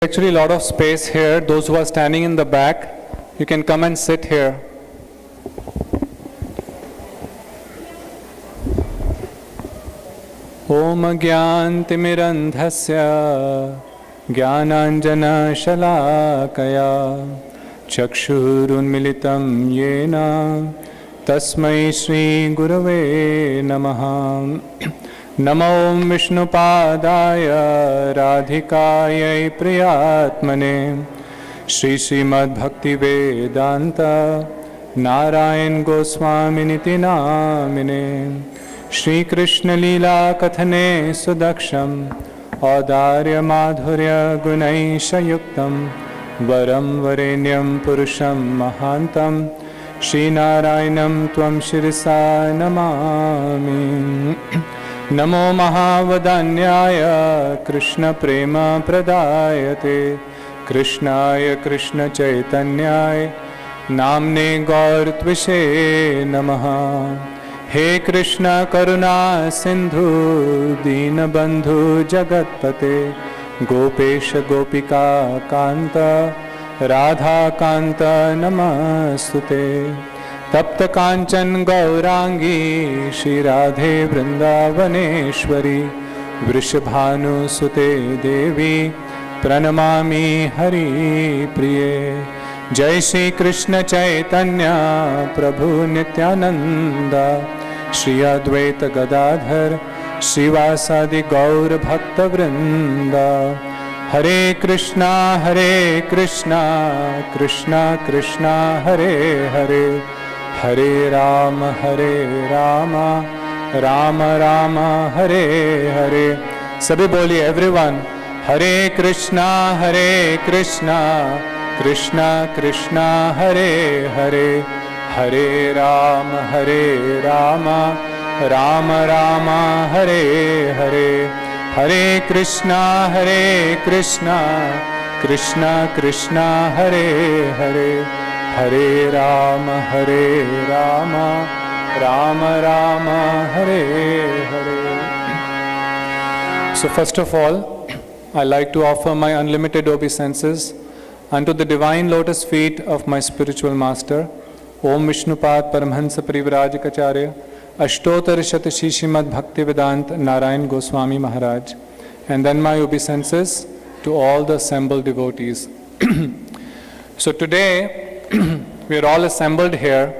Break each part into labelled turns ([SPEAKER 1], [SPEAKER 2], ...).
[SPEAKER 1] actually a lot of space here. Those who are standing in the back, you can come and sit here. Om Gyantimirandhasya Gyananjana Shalakaya Chakshurunmilitam Yena Tasmai Shri Gurave Namaha. Namo Vishnupadaya Radhikayai Priyatmane Shri Srimad Bhakti Vedanta Narayan Goswaminiti Namine Shri Krishna Leela Kathane Sudaksham Audarya Madhurya Gunaisha Yuktam Varam Varenyam Purusham Mahantam Shri Narayanam Tvam Shirisa Namami. Namo Mahavadanyaya Krishna Prema Pradayate Krishnaya Krishna Chaitanyaya Namne Gaur Tvishe Namaha. He Krishna Karuna Sindhu Deenabandhu Jagatpate Gopesha Gopika Kanta Radha Kanta Namastute. Tapta Kanchan Gaurangi Shri Radhe Vrindavaneshwari Vrishabhanu Sute Devi Pranamami Hari Priye. Jai Shri Krishna Chaitanya Prabhu Nityananda Shri Advaita Gadadhar Srivasadi Gaur Bhakta Vrinda. Hare Krishna Krishna Krishna Hare Hare Hare Rama Rama Rama Hare Hare. Sabhi boliye everyone. Hare Krishna Krishna Krishna Hare Hare Hare Rama Rama Rama Hare Hare. Hare Krishna Krishna Krishna Hare Hare Hare Rama Rama Rama Hare Hare. So first of all, I like to offer my unlimited obeisances unto the divine lotus feet of my spiritual master, Om Vishnupad Paramhansa Parivrajikacharya Ashtotar Shatashi Srimad Bhakti Vedanta Narayan Goswami Maharaj, and then my obeisances to all the assembled devotees. So today we are all assembled here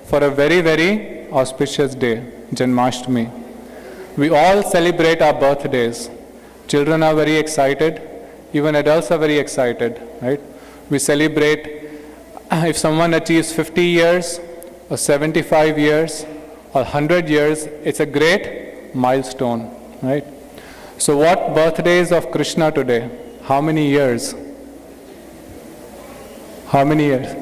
[SPEAKER 1] for a very, very auspicious day, Janmashtami. We all celebrate our birthdays. Children are very excited, even adults are very excited, right? We celebrate if someone achieves 50 years or 75 years or 100 years, it's a great milestone, right? So what birthdays of Krishna today? How many years? How many years?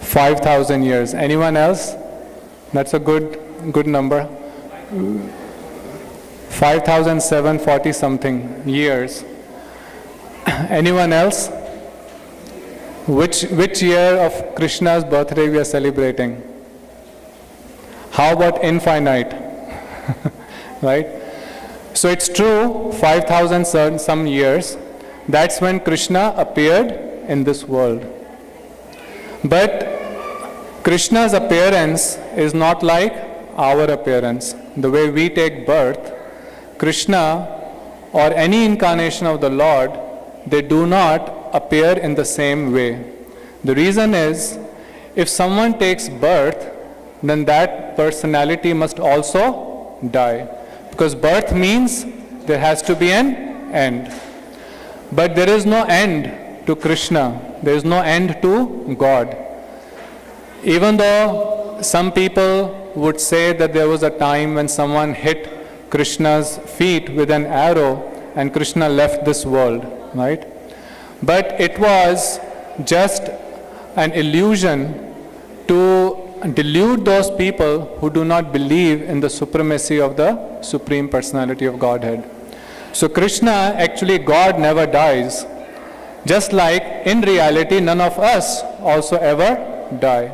[SPEAKER 1] 5,000 years. Anyone else? That's a good number. 5,740 something years. Anyone else? Which year of Krishna's birthday we are celebrating? How about infinite? Right? So it's true, 5,000 some years, that's when Krishna appeared in this world. But Krishna's appearance is not like our appearance. The way we take birth, Krishna or any incarnation of the Lord, they do not appear in the same way. The reason is, if someone takes birth, then that personality must also die. Because birth means there has to be an end. But there is no end to Krishna. There is no end to God. Even though some people would say that there was a time when someone hit Krishna's feet with an arrow and Krishna left this world, right? But it was just an illusion to delude those people who do not believe in the supremacy of the Supreme Personality of Godhead. So Krishna, actually God never dies. Just like in reality none of us also ever die.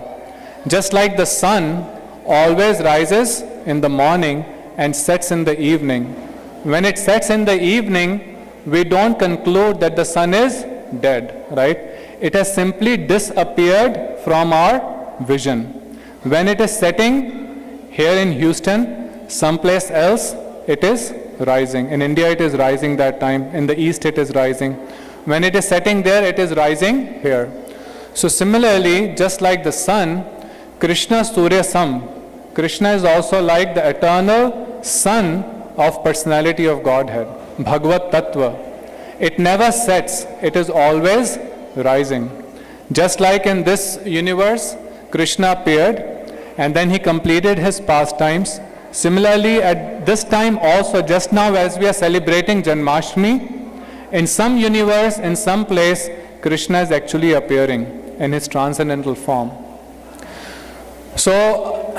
[SPEAKER 1] Just like the sun always rises in the morning and sets in the evening. When it sets in the evening, we don't conclude that the sun is dead, right? It has simply disappeared from our vision. When it is setting here in Houston, someplace else, it is rising. In India, it is rising that time. In the east, it is rising. When it is setting there, it is rising here. So similarly, just like the sun, Krishna Surya Sam, Krishna is also like the eternal sun of personality of Godhead, Bhagavad Tattva. It never sets, it is always rising. Just like in this universe, Krishna appeared and then he completed his pastimes. Similarly, at this time also, just now as we are celebrating Janmashtami, in some universe, in some place, Krishna is actually appearing in his transcendental form. So,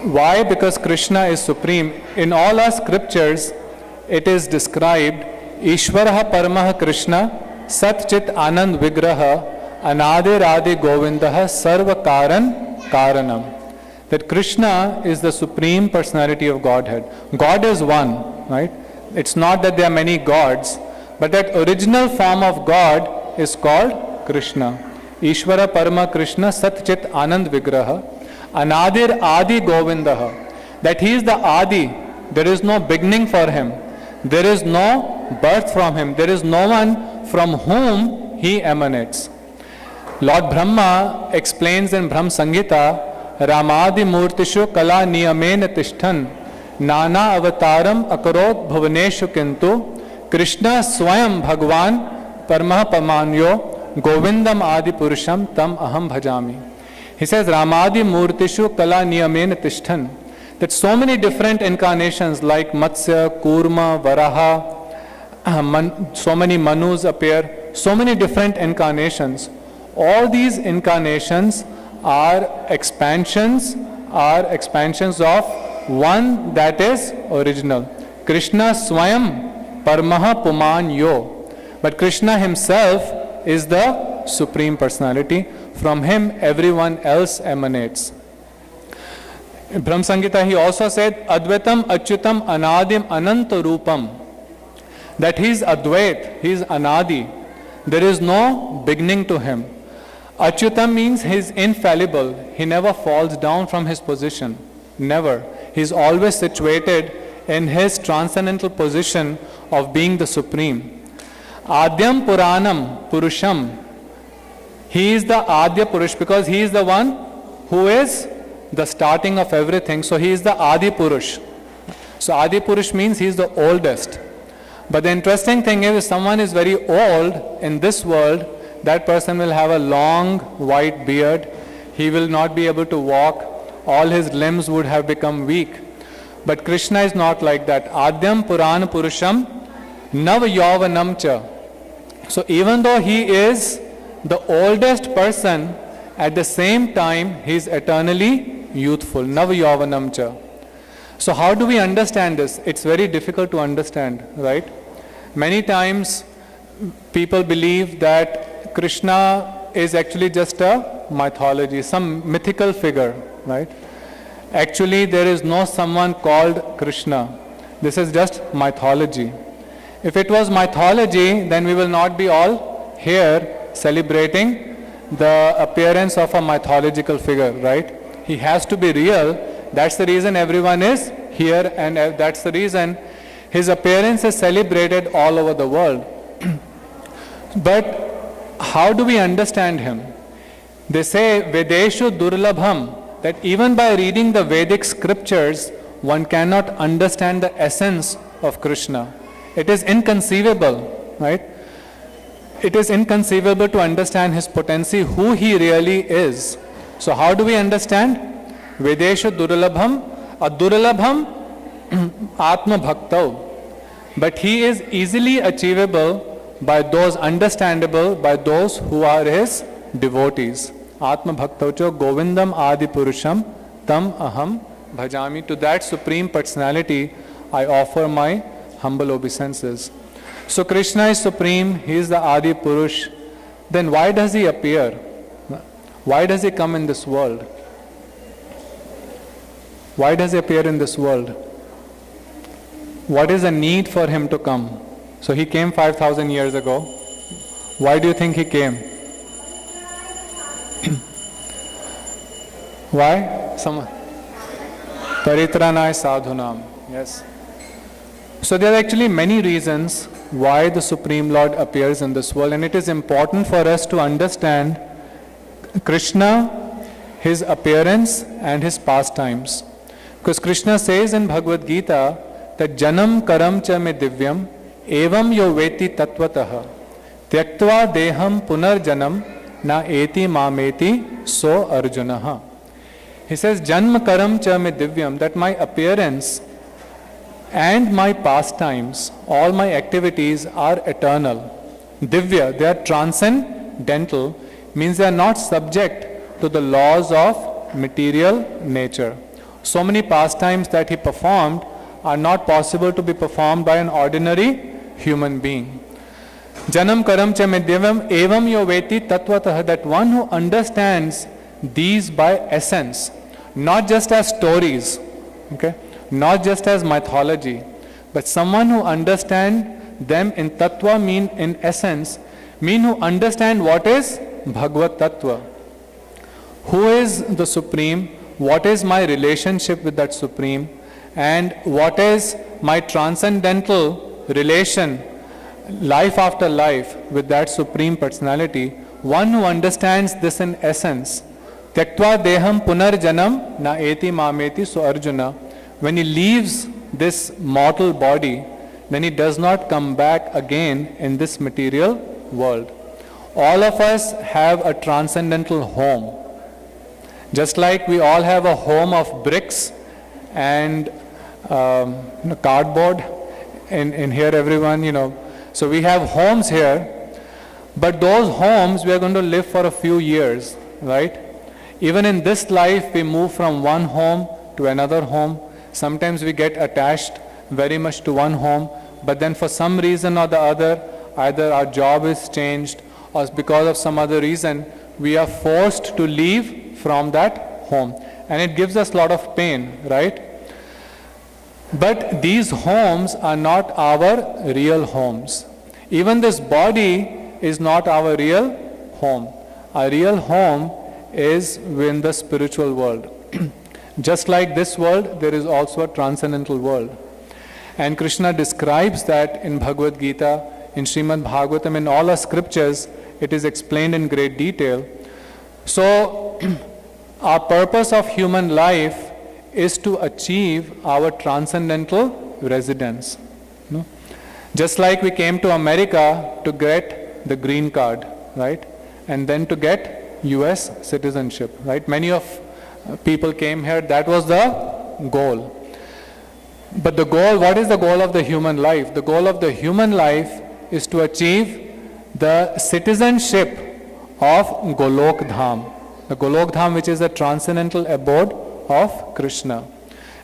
[SPEAKER 1] why? Because Krishna is supreme. In all our scriptures, it is described, Ishvaraha Paramaha Krishna, Sat Chit Anand Vigraha, Anade Radhe Govindaha, Sarva Karan Karanam. That Krishna is the supreme personality of Godhead. God is one, right? It's not that there are many gods, but that original form of God is called Krishna. Ishvara Parama Krishna Sat Chit Anand Vigraha, Anadir Adi Govindaha. That he is the Adi. There is no beginning for him. There is no birth from him. There is no one from whom he emanates. Lord Brahma explains in Brahm Samhita, Ramadi Murtishu Kala Niyamen Tishtan Nana Avataram Akarot Bhuvaneshu Kintu Krishna Swayam Bhagwan Paramaha Pamanyo Govindam Adi Purusham Tam Aham Bhajami. He says Ramadi Murtishu Kala Niyamen Tishtan. That so many different incarnations like Matsya, Kurma, Varaha, so many Manus appear, so many different incarnations. All these incarnations are expansions of one that is original. Krishna Swayam Paramaha Puman Yo. But Krishna himself is the supreme personality. From him everyone else emanates. In Brahm Samhita he also said, Advaitam Achyutam Anadim Ananta Rupam. That he is Advait, he is Anadi. There is no beginning to him. Achyutam means he is infallible. He never falls down from his position. Never. He is always situated in his transcendental position of being the supreme. Adyam Puranam Purusham. He is the Adya Purush because he is the one who is the starting of everything. So he is the Adi Purush. So Adi Purush means he is the oldest. But the interesting thing is, if someone is very old in this world, that person will have a long white beard. He will not be able to walk. All his limbs would have become weak. But Krishna is not like that. Adyam Purana Purusham Nav Yavanam Cha. So even though he is the oldest person, at the same time he is eternally youthful. Nav Yavanam Cha. So how do we understand this? It's very difficult to understand, right? Many times people believe that Krishna is actually just a mythology, some mythical figure, right? Actually, there is no someone called Krishna. This is just mythology. If it was mythology, then we will not be all here celebrating the appearance of a mythological figure, right? He has to be real. That's the reason everyone is here, and that's the reason his appearance is celebrated all over the world. But how do we understand him? They say Vedeshu Durlabham, that even by reading the Vedic scriptures, one cannot understand the essence of Krishna. It is inconceivable, right? It is inconceivable to understand his potency, who he really is. So how do we understand? Vedeshu Durlabham, Adurlabham Atma Bhaktau. But he is easily achievable by those, understandable by those who are his devotees. Atma Bhaktaucho Govindam Adi Purusham Tam Aham Bhajami. To that supreme personality I offer my humble obeisances. So Krishna is supreme, he is the Adi Purush. Then why does he appear? Why does he come in this world? Why does he appear in this world? What is the need for him to come? So he came 5,000 years ago. Why do you think he came? Why? Some Paritranaya sadhunam. Yes. So there are actually many reasons why the Supreme Lord appears in this world, and it is important for us to understand Krishna, his appearance and his pastimes. Because Krishna says in Bhagavad Gita that janam karam cha me divyam evam yo veti tatvatah tyaktva deham punarjanam na eti mameti so arjunaha. He says janma karam cha me divyam, that my appearance and my pastimes, all my activities are eternal. Divya, they are transcendental, means they are not subject to the laws of material nature. So many pastimes that he performed are not possible to be performed by an ordinary human being. Janam karam cha me divyam evam yo veti tatvatah, that one who understands these by essence, not just as stories, okay, not just as mythology, but someone who understands them in tattva, mean in essence, mean who understand what is Bhagavad Tattva. Who is the Supreme? What is my relationship with that Supreme? And what is my transcendental relation, life after life, with that Supreme Personality? One who understands this in essence. Tyaktva deham punarjanam na eti mameti, so Arjuna, when he leaves this mortal body, then he does not come back again in this material world. All of us have a transcendental home. Just like we all have a home of bricks and cardboard in here, everyone, so we have homes here, but those homes we are going to live for a few years, right? Even in this life, we move from one home to another home. Sometimes we get attached very much to one home, but then for some reason or the other, either our job is changed or because of some other reason, we are forced to leave from that home. And it gives us a lot of pain, right? But these homes are not our real homes. Even this body is not our real home. Our real home is in the spiritual world. Just like this world, there is also a transcendental world. And Krishna describes that in Bhagavad Gita, in Srimad Bhagavatam, in all our scriptures, it is explained in great detail. So, our purpose of human life is to achieve our transcendental residence. No? Just like we came to America to get the green card, right? And then to get US citizenship, right? Many of people came here, that was the goal. But the goal, what is the goal of the human life? The goal of the human life is to achieve the citizenship of Golok Dham. The Golok Dham, which is the transcendental abode of Krishna.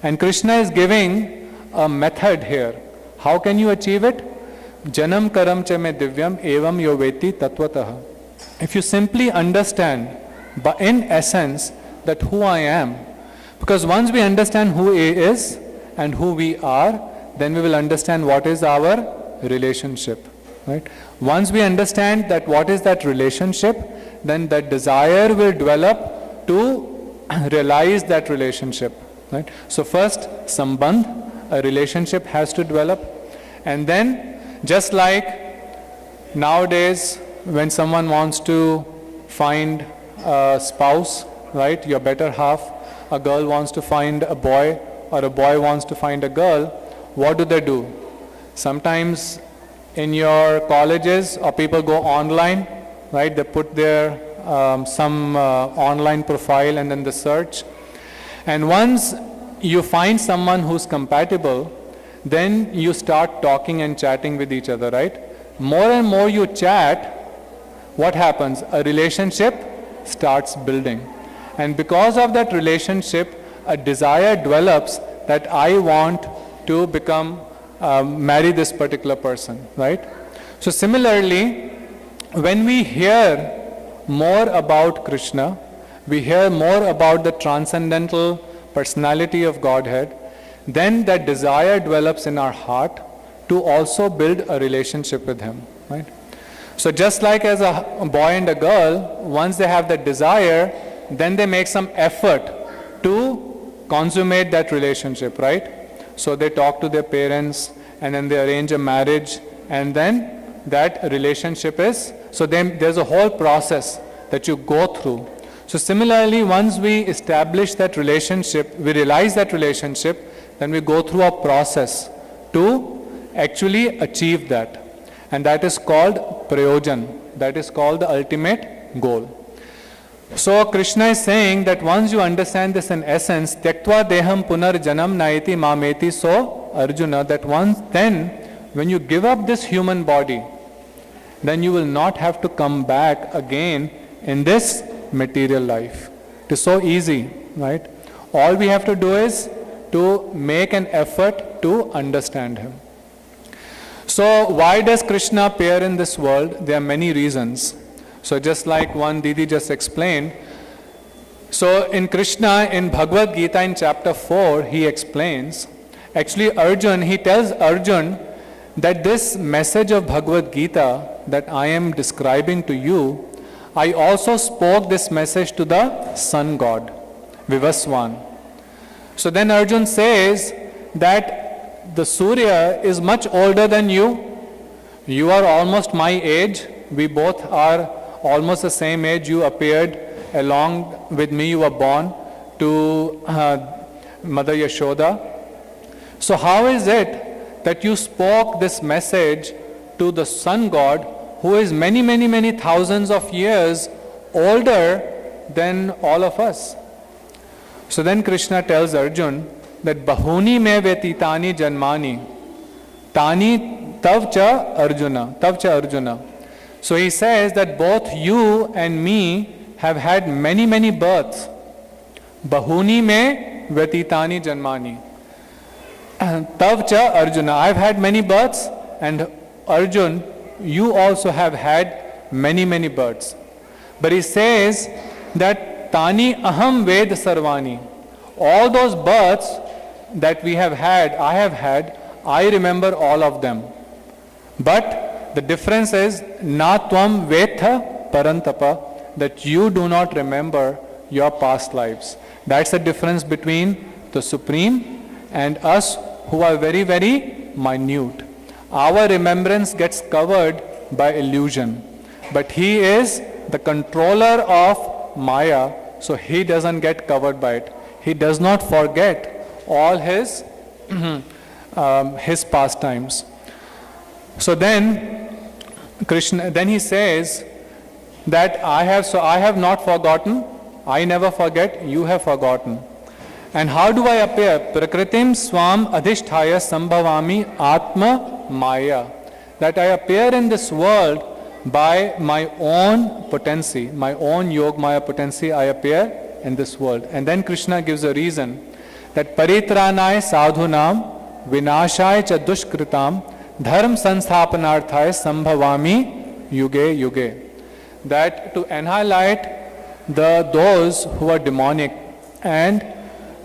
[SPEAKER 1] And Krishna is giving a method here. How can you achieve it? Janam karam cha me divyam evam yo veti tatvatah. If you simply understand, but in essence, that who I am, because once we understand who He is and who we are, then we will understand what is our relationship, right? Once we understand that what is that relationship, then that desire will develop to realize that relationship, right? So first, sambandh, a relationship has to develop, and then just like nowadays when someone wants to find a spouse, right, your better half, a girl wants to find a boy or a boy wants to find a girl, what do? Sometimes in your colleges or people go online, right, they put their some online profile and then the search, and once you find someone who's compatible, then you start talking and chatting with each other, right? More and more you chat, what happens? A relationship starts building. And because of that relationship, a desire develops that I want to become, marry this particular person, right? So similarly, when we hear more about Krishna, we hear more about the transcendental personality of Godhead, then that desire develops in our heart to also build a relationship with him, right? So just like as a boy and a girl, once they have that desire, then they make some effort to consummate that relationship, right? So they talk to their parents, and then they arrange a marriage, and then that relationship is, so then there's a whole process that you go through. So similarly, once we establish that relationship, we realize that relationship, then we go through a process to actually achieve that. And that is called prayojan. That is called the ultimate goal. So Krishna is saying that once you understand this in essence, tyaktva deham punar janam naiti mameti, so Arjuna, that once then, when you give up this human body, then you will not have to come back again in this material life. It is so easy, right? All we have to do is to make an effort to understand him. So why does Krishna appear in this world? There are many reasons. So just like one Didi just explained, so in Krishna, in Bhagavad Gita in chapter 4, he explains, actually Arjun, he tells Arjun that this message of Bhagavad Gita that I am describing to you, I also spoke this message to the sun god, Vivaswan. So then Arjun says that the Surya is much older than you. You are almost my age. We both are almost the same age. You appeared along with me. You were born to Mother Yashoda. So how is it that you spoke this message to the sun god, who is many, many, many thousands of years older than all of us? So then Krishna tells Arjun that Bahuni me vetitani janmani, tani tavcha Arjuna. So he says that both you and me have had many, many births. Bahuni me vetitani janmani. Tavcha Arjuna, I've had many births, and Arjun, you also have had many, many births. But he says that Tani aham ved sarvani. All those births that we have had, I remember all of them. But the difference is, na tvam vetha parantapa, that you do not remember your past lives. That's the difference between the Supreme and us who are very, very minute. Our remembrance gets covered by illusion. But he is the controller of Maya, so he doesn't get covered by it. He does not forget all his pastimes. So then Krishna, then he says that I have not forgotten, I never forget, you have forgotten. And how do I appear? Prakritim swam adhishthaya sambhavami atma maya. That I appear in this world by my own potency, my own yog maya potency, I appear in this world. And then Krishna gives a reason that paritranay sadhunam vinashaya cha dushkritam dharm sansthapanarthaya sambhavami yuge yuge. That to annihilate those who are demonic and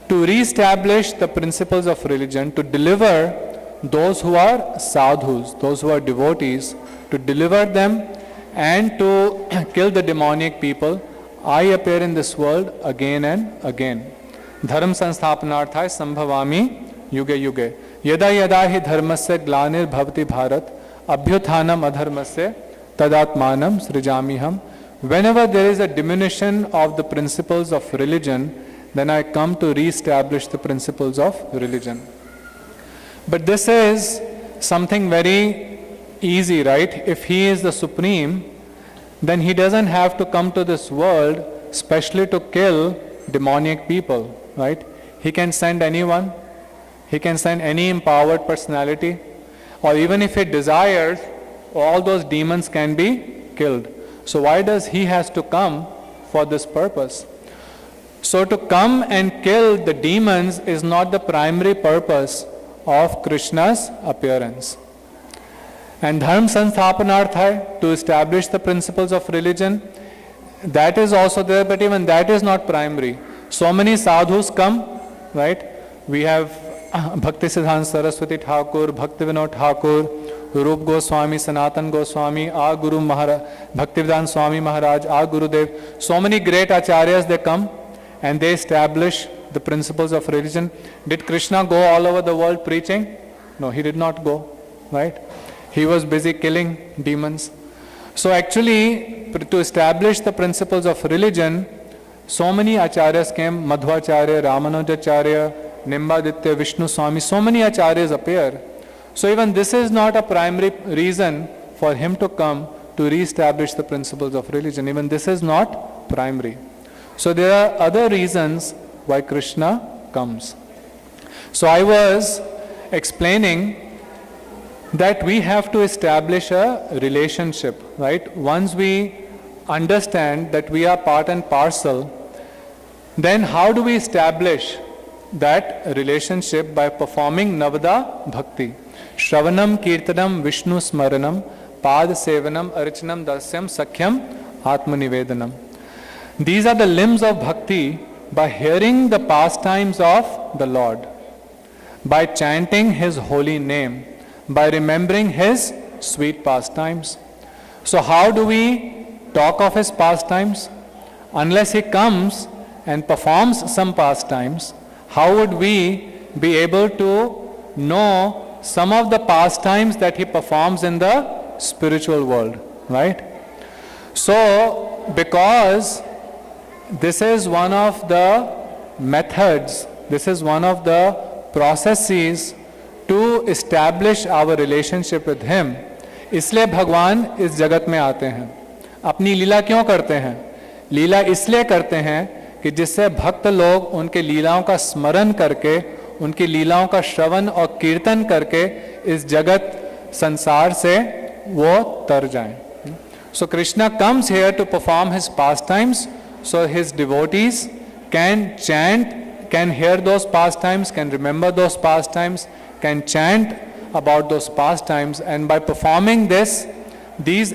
[SPEAKER 1] to re-establish the principles of religion, to deliver those who are sadhus, those who are devotees, to deliver them and to kill the demonic people, I appear in this world again and again. Dharma sansthapanarthaya sambhavami yuge yuge. Yada yada hi dharmasya glanir bhavati bharat abhyuthanam adharmasya tadatmanam srijamiham. Whenever there is a diminution of the principles of religion, then I come to re-establish the principles of religion. But this is something very easy, right? If he is the Supreme, then he doesn't have to come to this world specially to kill demonic people, right? He can send anyone, he can send any empowered personality, or even if he desires, all those demons can be killed. So why does he has to come for this purpose? So to come and kill the demons is not the primary purpose of Krishna's appearance. And dharma sansthapanarthaya, to establish the principles of religion, that is also there, but even that is not primary. So many sadhus come, right? We have Bhakti Siddhanta Saraswati Thakur, Bhakti Vinod Thakur, Rup Goswami, Sanatan Goswami, our Guru Maharaj, Bhaktivedanta Swami Maharaj, our Gurudev. So many great acharyas, they come and they establish the principles of religion. Did Krishna go all over the world preaching? No, he did not go, right? He was busy killing demons. So actually, to establish the principles of religion, so many acharyas came, Madhvacharya, Ramanujacharya, Nimbaditya, Vishnu Swami, so many acharyas appear. So even this is not a primary reason for him to come to re-establish the principles of religion. Even this is not primary. So there are other reasons why Krishna comes. So I was explaining that we have to establish a relationship, right? Once we understand that we are part and parcel, then how do we establish that relationship? By performing Navada Bhakti. Shravanam, Kirtanam, Vishnu Smaranam, Pad Sevanam, Archanam, Dasyam, Sakhyam, Atmanivedanam. These are the limbs of Bhakti. By hearing the pastimes of the Lord, by chanting His holy name, by remembering His sweet pastimes. So how do we talk of His pastimes? Unless He comes and performs some pastimes, how would we be able to know some of the pastimes that He performs in the spiritual world, right? So, because this is one of the methods, this is one of the processes to establish our relationship with Him, इसलिए भगवान इस जगत में आते हैं. अपनी लीला क्यों करते हैं? लीला इसलिए करते हैं कि जिससे भक्त लोग उनके लीलाओं का स्मरण करके, उनकी लीलाओं का श्रवण और कीर्तन करके इस जगत संसार से वो तर जाएं. So Krishna comes here to perform His pastimes, so His devotees can chant, can hear those pastimes, can remember those pastimes, can chant about those pastimes, and by performing these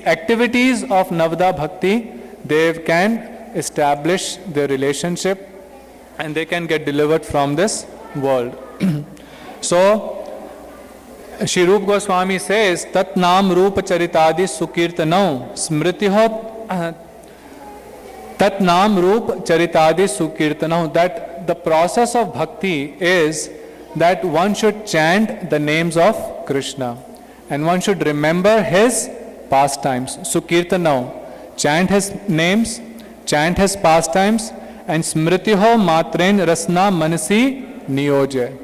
[SPEAKER 1] activities of Navada Bhakti, they can establish their relationship and they can get delivered from this world. So, Shri Rupa Goswami says, Tat Nam Rupa Charitadi Sukirtanau Smritiho Tat Nam Rupa Charitadi Sukirtanau. That the process of bhakti is that one should chant the names of Krishna and one should remember His pastimes. Sukirtanau, chant His names, chant His pastimes, and Smritiho Matren Rasna Manasi Niyoje,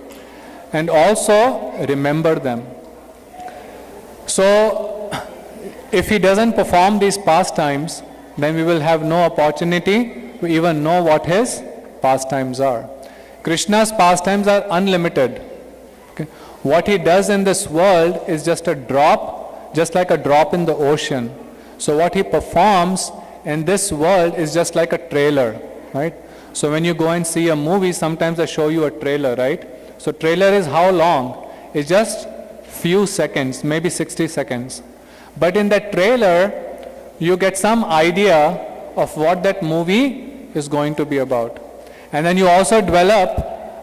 [SPEAKER 1] and also remember them. So, if he doesn't perform these pastimes, then we will have no opportunity to even know what his pastimes are. Krishna's pastimes are unlimited. Okay? What he does in this world is just a drop, just like a drop in the ocean. So what he performs in this world is just like a trailer, right? So when you go and see a movie, sometimes I show you a trailer, right? So trailer is how long? It's just few seconds, maybe 60 seconds. But in that trailer, you get some idea of what that movie is going to be about. And then you also develop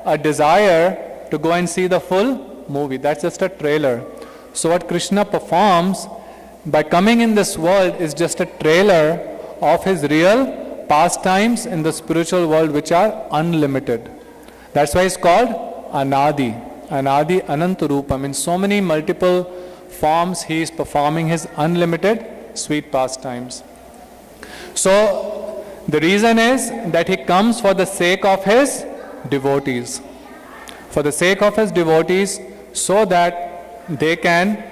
[SPEAKER 1] a desire to go and see the full movie. That's just a trailer. So what Krishna performs by coming in this world is just a trailer of His real pastimes in the spiritual world, which are unlimited. That's why it's called Anadi. Anadi Anantarupam. In so many multiple forms, He is performing His unlimited sweet pastimes. So, the reason is that He comes for the sake of His devotees. For the sake of His devotees, so that they can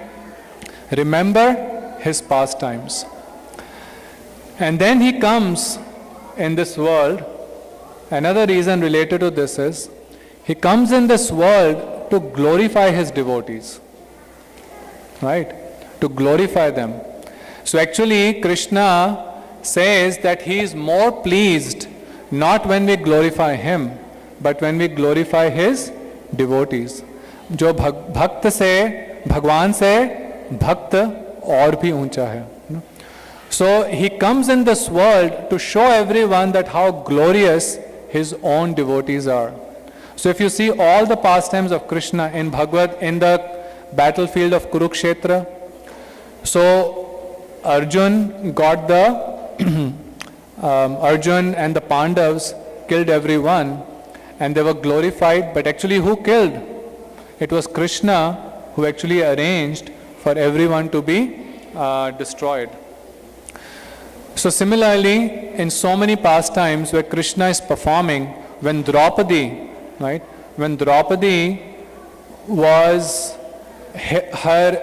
[SPEAKER 1] remember His pastimes. And then He comes in this world. Another reason related to this is, He comes in this world to glorify His devotees. Right? To glorify them. So actually, Krishna says that He is more pleased not when we glorify Him, but when we glorify His devotees. जो भक्त से, भगवान से भक्त और भी ऊंचा है. So He comes in this world to show everyone that how glorious His own devotees are. So if you see all the pastimes of Krishna in Bhagavad, in the battlefield of Kurukshetra, so Arjun got the Arjun and the Pandavas killed everyone and they were glorified, but actually who killed? It was Krishna who actually arranged for everyone to be destroyed. So similarly, in so many pastimes where Krishna is performing, when Draupadi, right, when Draupadi was, her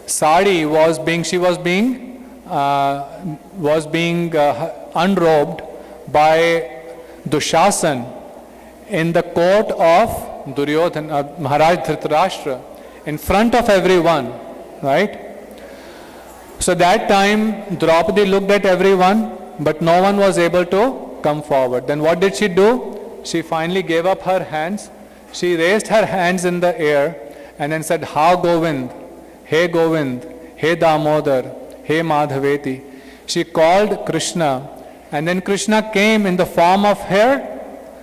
[SPEAKER 1] sari was being, she was being unrobed by Dushasan in the court of Duryodhana, Maharaj Dhritarashtra, in front of everyone, right? So that time Draupadi looked at everyone, but no one was able to come forward. Then what did she do? She finally gave up her hands. She raised her hands in the air and then said, Ha Govind, He Govind, He Damodar, He Madhaveti. She called Krishna, and then Krishna came in the form of her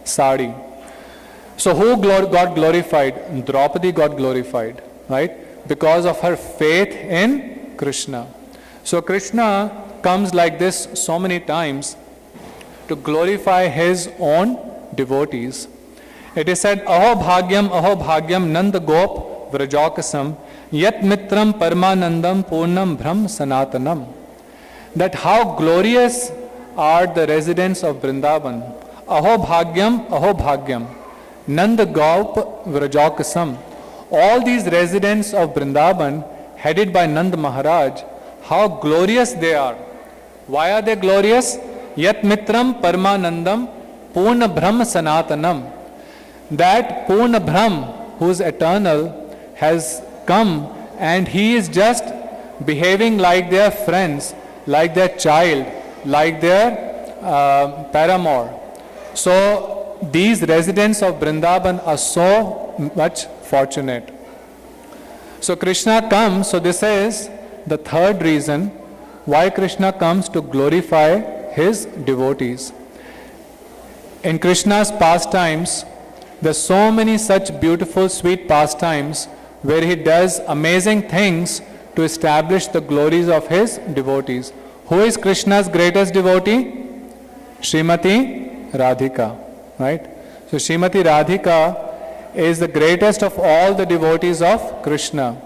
[SPEAKER 1] sari. So who got glorified? Draupadi got glorified, right? Because of her faith in Krishna. So Krishna comes like this so many times to glorify his own devotees. It is said, Aho bhagyam nanda gop vrajakasam yat mitram parmanandam purnam brahm sanatanam. That how glorious are the residents of Vrindavan. Aho bhagyam nanda gop vrajakasam. All these residents of Vrindavan, headed by Nanda Maharaj, how glorious they are. Why are they glorious? Yat mitram parmanandam purna brahm sanatanam. That Purna Brahm, who is eternal, has come and he is just behaving like their friends, like their child, like their paramour. So these residents of Vrindavan are so much fortunate. So Krishna comes, so this is the third reason why Krishna comes to glorify his devotees. In Krishna's pastimes, there's so many such beautiful, sweet pastimes where he does amazing things to establish the glories of his devotees. Who is Krishna's greatest devotee? Srimati Radhika, right? So Srimati Radhika is the greatest of all the devotees of Krishna.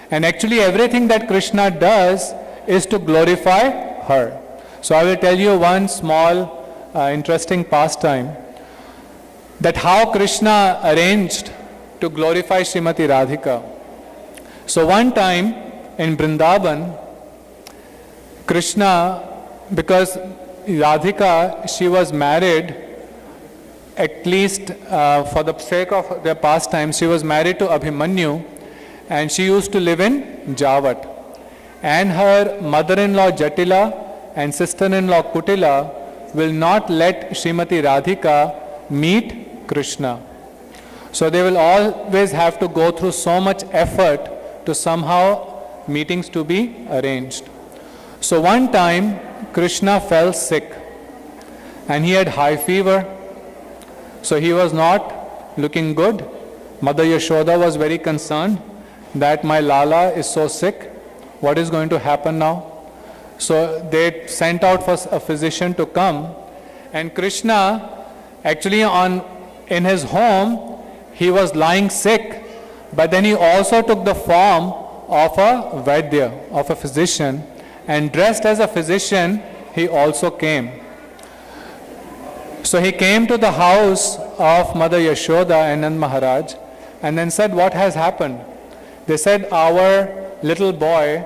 [SPEAKER 1] And actually everything that Krishna does is to glorify her. So I will tell you one small interesting pastime, that how Krishna arranged to glorify Srimati Radhika. So one time in Vrindavan, Krishna, because Radhika, she was married, at least for the sake of their pastime, she was married to Abhimanyu, and she used to live in Javat. And her mother-in-law Jatila and sister-in-law Kutila will not let Srimati Radhika meet Krishna. So they will always have to go through so much effort to somehow meetings to be arranged. So one time Krishna fell sick and he had high fever. So he was not looking good. Mother Yashoda was very concerned that my Lala is so sick. What is going to happen now? So they sent out for a physician to come, and Krishna actually in his home he was lying sick, but then he also took the form of a Vaidya, of a physician, and dressed as a physician he also came. So he came to the house of Mother Yashoda and Nand Maharaj and then said, what has happened? They said, our little boy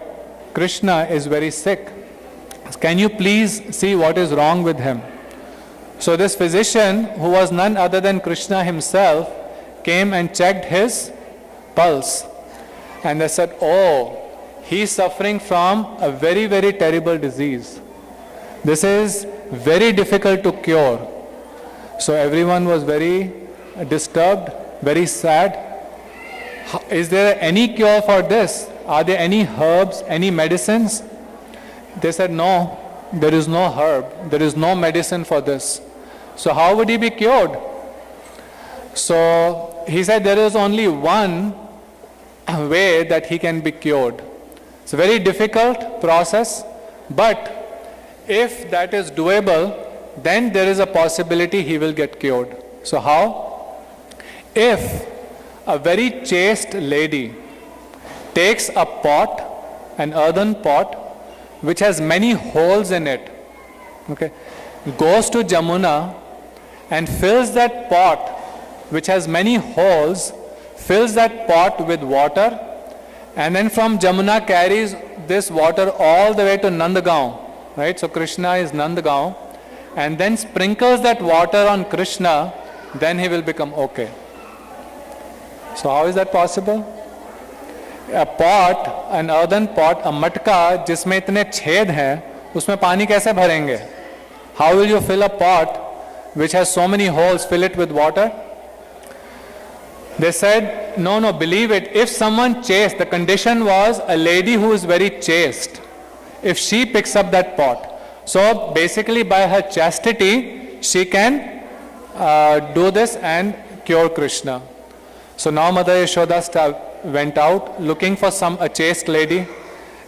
[SPEAKER 1] Krishna is very sick. Can you please see what is wrong with him? So this physician, who was none other than Krishna himself, came and checked his pulse. And they said, oh, he is suffering from a very, very terrible disease. This is very difficult to cure. So everyone was very disturbed, very sad. Is there any cure for this? Are there any herbs, any medicines? They said, no, there is no herb, there is no medicine for this. So how would he be cured? So he said there is only one way that he can be cured. It's a very difficult process, but if that is doable, then there is a possibility he will get cured. So how? If a very chaste lady takes a pot, an earthen pot, which has many holes in it, okay, goes to Jamuna and fills that pot, which has many holes, fills that pot with water, and then from Jamuna carries this water all the way to Nandagaon, right? So Krishna is Nandagaon, and then sprinkles that water on Krishna, then he will become okay. So how is that possible? A pot, an earthen pot, a matka, जिसमें इतने छेद हैं, उसमें पानी कैसे भरेंगे? How will you fill a pot which has so many holes, fill it with water? They said, no, believe it. If someone chaste, the condition was a lady who is very chaste, if she picks up that pot. So basically by her chastity, she can do this and cure Krishna. So now Mother Yashoda went out looking for a chaste lady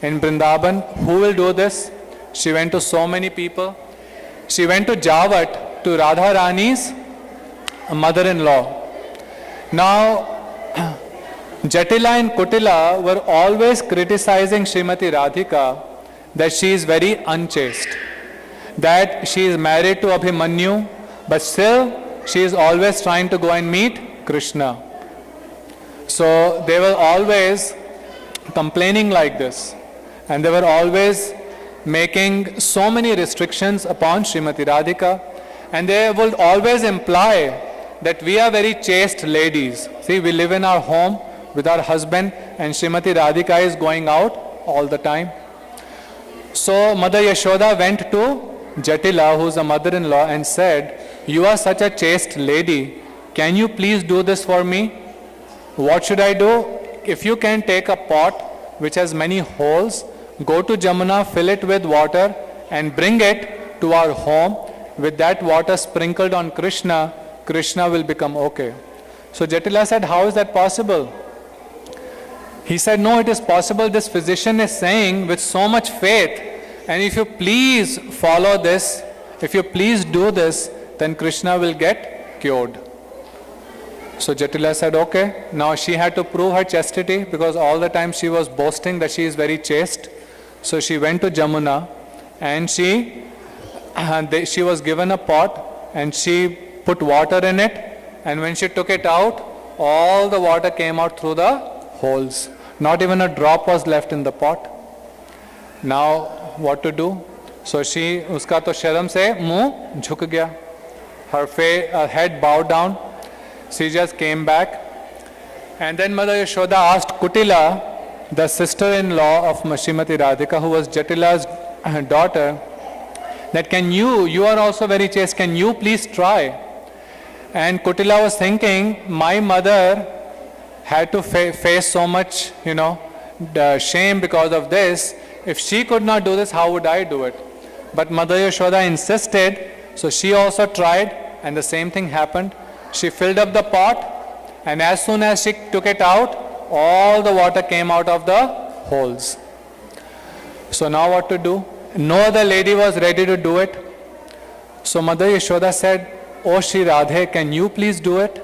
[SPEAKER 1] in Vrindavan. Who will do this? She went to so many people. She went to Javat, to Radha Rani's mother-in-law. Now, Jatila and Kutila were always criticizing Srimati Radhika that she is very unchaste, that she is married to Abhimanyu, but still she is always trying to go and meet Krishna. So they were always complaining like this, and they were always making so many restrictions upon Srimati Radhika, and they would always imply that we are very chaste ladies. See, we live in our home with our husband, and Srimati Radhika is going out all the time. So Mother Yashoda went to Jatila, who is a mother-in-law, and said, "You are such a chaste lady. Can you please do this for me? What should I do? If you can take a pot which has many holes, go to Jamuna, fill it with water, and bring it to our home. With that water sprinkled on Krishna, Krishna will become okay." So Jatila said, "How is that possible?" He said, "No, it is possible. This physician is saying with so much faith, and if you please follow this, if you please do this, then Krishna will get cured." So Jatila said, "Okay." Now she had to prove her chastity, because all the time she was boasting that she is very chaste. So she went to Jamuna, and she was given a pot, and she put water in it, and when she took it out, all the water came out through the holes. Not even a drop was left in the pot. Now what to do? So उसका तो शर्म से मुंह झुक गया. Her head bowed down. She just came back. And then Mother Yashoda asked Kutila, the sister-in-law of Srimati Radhika, who was Jatila's daughter, that you are also very chaste, can you please try? And Kutila was thinking, my mother had to face so much, shame because of this. If she could not do this, how would I do it? But Mother Yashoda insisted, so she also tried, and the same thing happened. She filled up the pot, and as soon as she took it out, all the water came out of the holes. So now what to do? No other lady was ready to do it. So Mother Yashoda said, "Oh Shri Radhe, can you please do it?"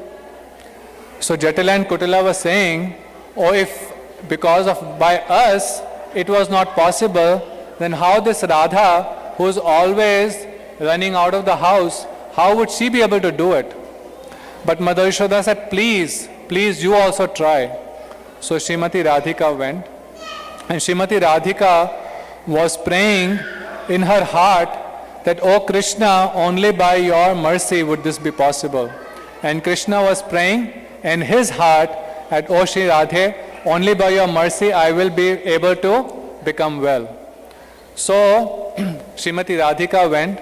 [SPEAKER 1] So Jatila and Kutila were saying, "Oh, if because of by us it was not possible, then how this Radha, who is always running out of the house, how would she be able to do it?" But Mother Yashoda said, please you also try. So Srimati Radhika went, and Srimati Radhika was praying in her heart that, "Oh Krishna, only by your mercy would this be possible." And Krishna was praying in his heart that, "Oh Shri Radhe, only by your mercy I will be able to become well." So Srimati Radhika went,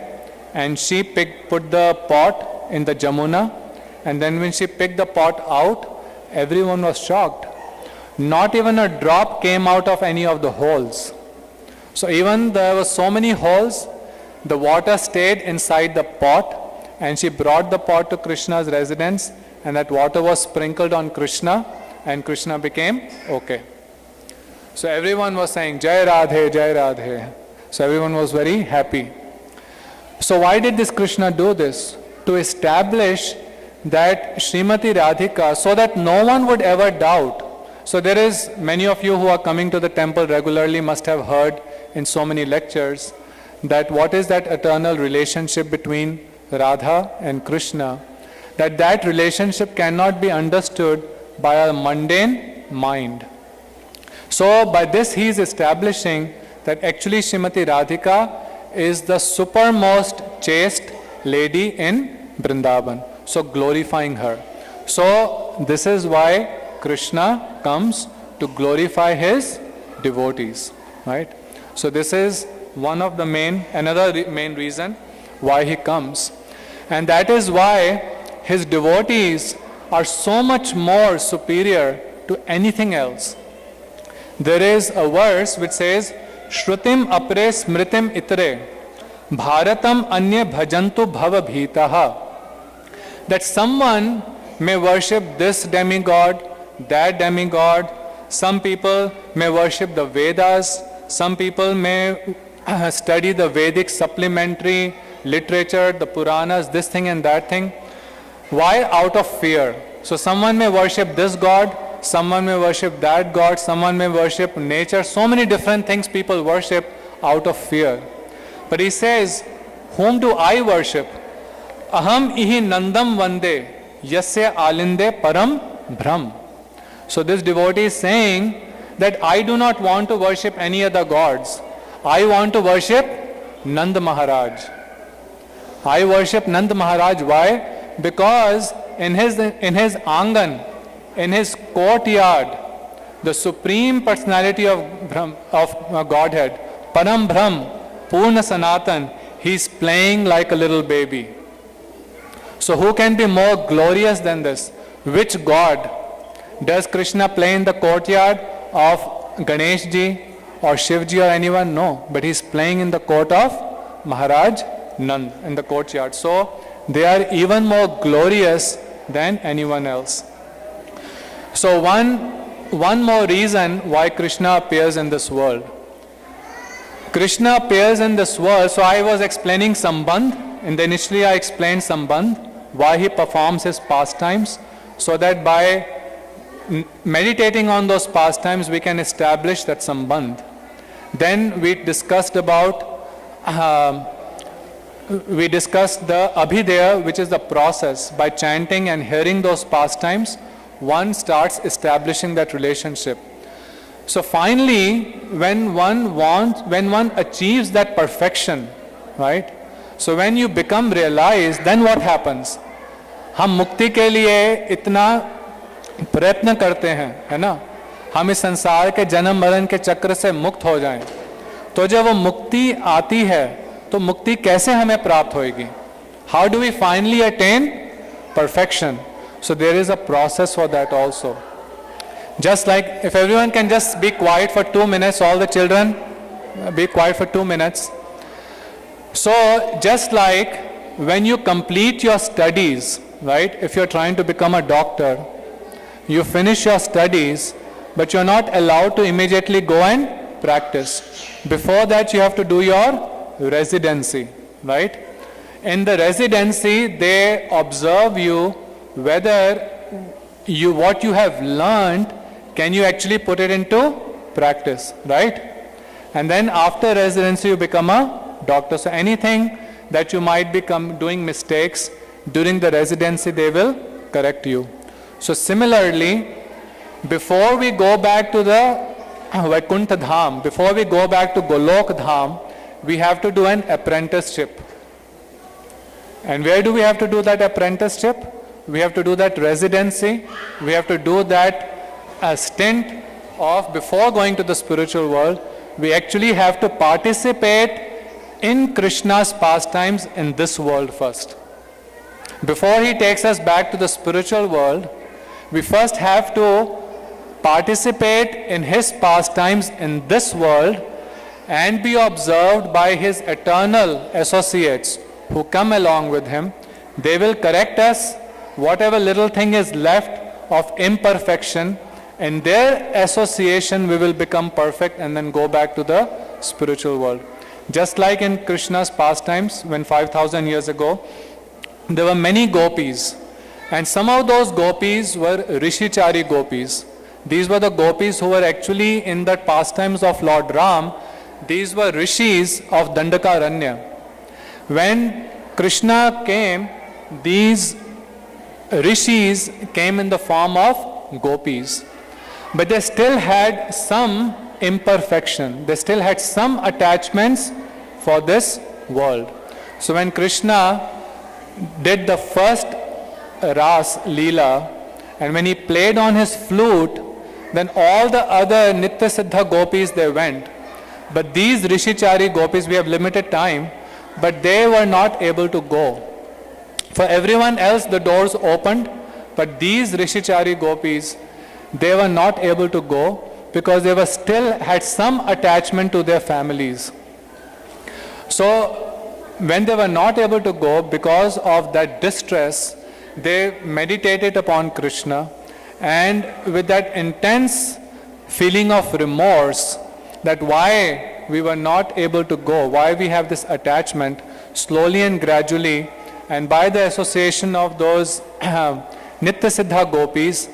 [SPEAKER 1] and she put the pot in the Jamuna, and then when she picked the pot out, everyone was shocked. Not even a drop came out of any of the holes. So even there were so many holes, the water stayed inside the pot, and she brought the pot to Krishna's residence, and that water was sprinkled on Krishna, and Krishna became okay. So everyone was saying, Jai Radhe, Jai Radhe. So everyone was very happy. So why did this Krishna do this? To establish that Srimati Radhika, so that no one would ever doubt. So there is, many of you who are coming to the temple regularly must have heard in so many lectures that what is that eternal relationship between Radha and Krishna, that relationship cannot be understood by a mundane mind. So by this he is establishing that actually Srimati Radhika is the supermost chaste lady in Vrindavan. So glorifying her. So this is why Krishna comes to glorify his devotees, right? So this is one of the another main reason why he comes. And that is why his devotees are so much more superior to anything else. There is a verse which says, Shrutim apre smritim itre, Bharatam anya bhajantu bhava bhitaha. That someone may worship this demigod, that demigod. Some people may worship the Vedas. Some people may study the Vedic supplementary literature, the Puranas, this thing and that thing. Why? Out of fear. So someone may worship this god, someone may worship that god, someone may worship nature. So many different things people worship out of fear. But he says, whom do I worship? Aham ihi nandam vande yasya alinde param bhram. So this devotee is saying that I do not want to worship any other gods. I want to worship Nanda Maharaj. I worship Nanda Maharaj. Why? Because in his Angan, in his courtyard, the Supreme Personality of Godhead, Param Brahm, Purna Sanatan, he is playing like a little baby. So who can be more glorious than this? Which god? Does Krishna play in the courtyard of Ganesh ji or Shiv ji or anyone? No, but he is playing in the court of Maharaj Nand, in the courtyard. So they are even more glorious than anyone else. So one more reason why Krishna appears in this world. Krishna appears in this world, so I was explaining Sambandh, and initially I explained Sambandh, why he performs his pastimes, so that by meditating on those pastimes we can establish that Sambandh. Then we discussed the Abhidheya, which is the process. By chanting and hearing those pastimes, one starts establishing that relationship. So finally, when one achieves that perfection, right? So when you become realized, then what happens? हम मुक्ति के लिए इतना प्रयत्न करते हैं, है ना? हम इस संसार के जन्म मरण के चक्र से मुक्त हो जाएं। तो जब वो मुक्ति आती है, तो मुक्ति कैसे हमें प्राप्त होगी? How do we finally attain perfection? So there is a process for that also. Just like if everyone can just be quiet for 2 minutes, all the children be quiet for 2 minutes. So just like when you complete your studies, right? If you're trying to become a doctor, you finish your studies, but you're not allowed to immediately go and practice. Before that, you have to do your residency, right? In the residency, they observe you whether what you have learned, can you actually put it into practice, right? And then after residency, you become a doctor. So anything that you might become doing mistakes during the residency, they will correct you. So similarly, before we go back to the Vaikuntha Dham, before we go back to Golok Dham, we have to do an apprenticeship. And where do we have to do that apprenticeship? We have to do that residency. We have to do that stint of, before going to the spiritual world, we actually have to participate in Krishna's pastimes in this world first. Before he takes us back to the spiritual world, we first have to participate in his pastimes in this world and be observed by his eternal associates who come along with him. They will correct us whatever little thing is left of imperfection, in their association we will become perfect and then go back to the spiritual world. Just like in Krishna's pastimes, when 5,000 years ago, there were many gopis, and some of those gopis were Rishichari gopis. These were the gopis who were actually in the pastimes of Lord Ram. These were rishis of Dandakaranya. When Krishna came, these rishis came in the form of gopis. But they still had some imperfection. They still had some attachments for this world. So when Krishna did the first Ras Leela, and when he played on his flute, then all the other Nitya Siddha gopis, they went. But these Rishichari gopis, we have limited time, but they were not able to go. For everyone else, the doors opened, but these Rishichari gopis, they were not able to go because they were still had some attachment to their families. So when they were not able to go because of that distress, they meditated upon Krishna, and with that intense feeling of remorse that why we were not able to go, why we have this attachment, slowly and gradually, and by the association of those Nitya Siddha gopis,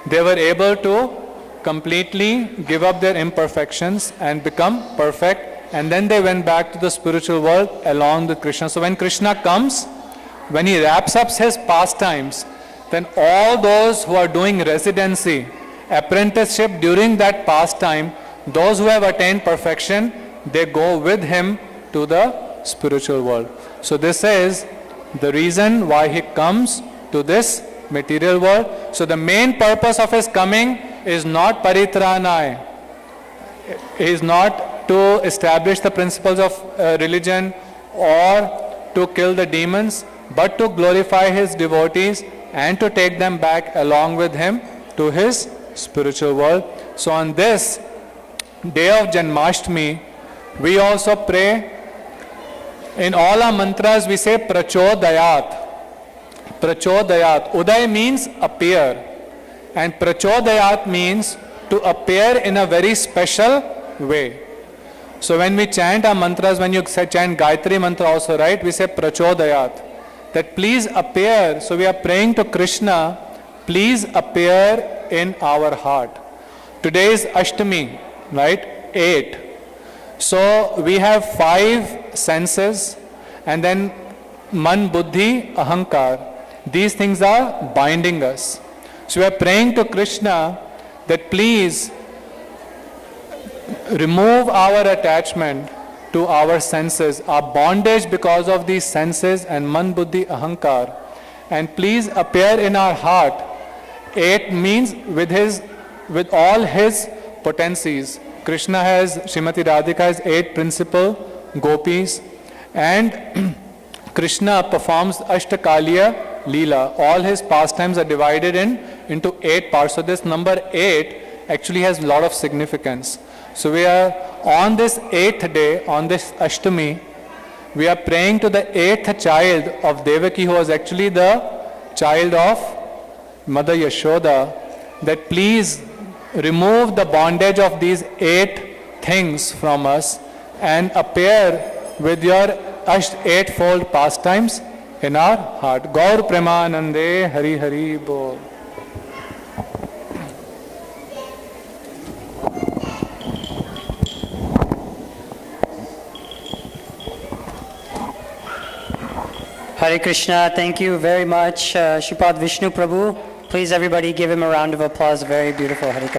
[SPEAKER 1] they were able to completely give up their imperfections and become perfect, and then they went back to the spiritual world along with Krishna. So when Krishna comes, when he wraps up his pastimes, then all those who are doing residency, apprenticeship during that pastime, those who have attained perfection, they go with him to the spiritual world. So this is the reason why he comes to this material world. So the main purpose of his coming is not paritranaya. It is not to establish the principles of religion or to kill the demons, but to glorify his devotees and to take them back along with him to his spiritual world. So on this day of Janmashtami, we also pray. In all our mantras we say Prachodayat. Prachodayat. Uday means appear, and Prachodayat means to appear in a very special way. So when we chant our mantras, when you chant Gayatri mantra also, right, we say Prachodayat, that please appear. So we are praying to Krishna, please appear in our heart. Today is Ashtami, right? 8. So we have 5 senses, and then Man, Buddhi, Ahankar. These things are binding us. So we are praying to Krishna that please remove our attachment to our senses, our bondage because of these senses and Man, Buddhi, Ahankar, and please appear in our heart. 8 means with all his potencies. Krishna has, Srimati Radhika has 8 principal gopis, and Krishna performs Ashtakaliya Leela. All his pastimes are divided into 8 parts. So this number 8 actually has a lot of significance. So we are on this 8th day, on this Ashtami, we are praying to the 8th child of Devaki, who was actually the child of Mother Yashoda, that please remove the bondage of these 8 things from us and appear with your 8-fold pastimes in our heart. Gaur Premanande Hari Hari Bol.
[SPEAKER 2] Hare Krishna, thank you very much, Shripad Vishnu Prabhu. Please everybody give him a round of applause. Very beautiful. Hare Krishna.